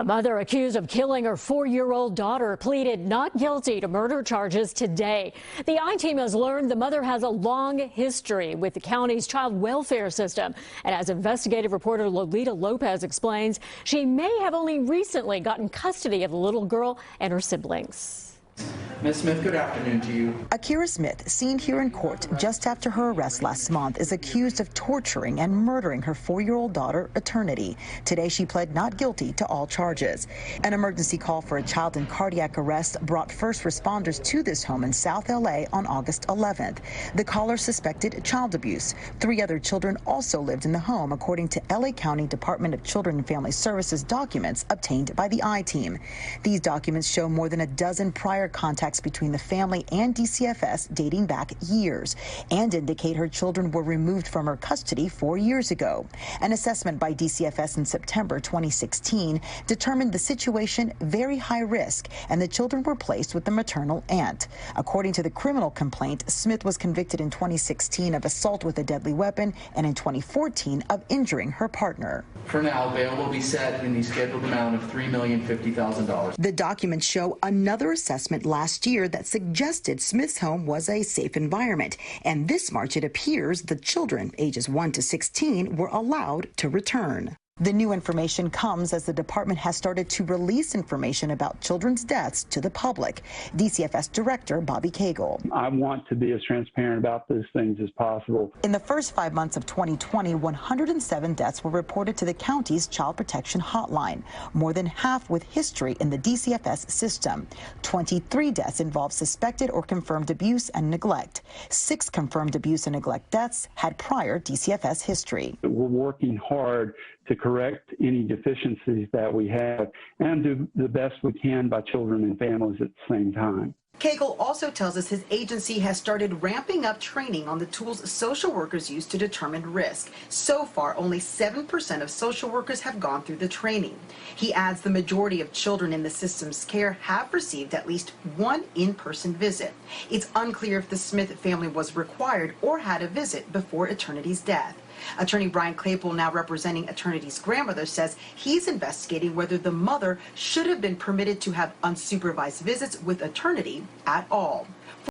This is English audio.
A mother accused of killing her 4-year-old daughter pleaded not guilty to murder charges today. The I-Team has learned the mother has a long history with the county's child welfare system. And as investigative reporter Lolita Lopez explains, she may have only recently gotten custody of the little girl and her siblings. Ms. Smith, good afternoon to you. Akira Smith, seen here in court just after her arrest last month, is accused of torturing and murdering her 4-year-old daughter, Eternity. Today, she pled not guilty to all charges. An emergency call for a child in cardiac arrest brought first responders to this home in South LA on August 11th. The caller suspected child abuse. 3 other children also lived in the home, according to LA County Department of Children and Family Services documents obtained by the I-Team. These documents show more than a dozen prior contacts between the family and DCFS dating back years and indicate her children were removed from her custody 4 years ago. An assessment by DCFS in September 2016 determined the situation very high risk and the children were placed with the maternal aunt. According to the criminal complaint, Smith was convicted in 2016 of assault with a deadly weapon and in 2014 of injuring her partner. For now, bail will be set in the scheduled amount of $3,050,000. The documents show another assessment last year that suggested Smith's home was a safe environment. And this March, it appears the children, ages 1 to 16, were allowed to return. The new information comes as the department has started to release information about children's deaths to the public. DCFS Director Bobby Cagle. I want to be as transparent about these things as possible. In the first 5 months of 2020, 107 deaths were reported to the county's Child Protection Hotline, more than half with history in the DCFS system. 23 deaths involved suspected or confirmed abuse and neglect. 6 confirmed abuse and neglect deaths had prior DCFS history. We're working hard to correct any deficiencies that we have and do the best we can by children and families at the same time. Cagle also tells us his agency has started ramping up training on the tools social workers use to determine risk. So far, only 7% of social workers have gone through the training. He adds the majority of children in the system's care have received at least one in-person visit. It's unclear if the Smith family was required or had a visit before Eternity's death. Attorney Brian Claypool, now representing Eternity's grandmother, says he's investigating whether the mother should have been permitted to have unsupervised visits with Eternity at all.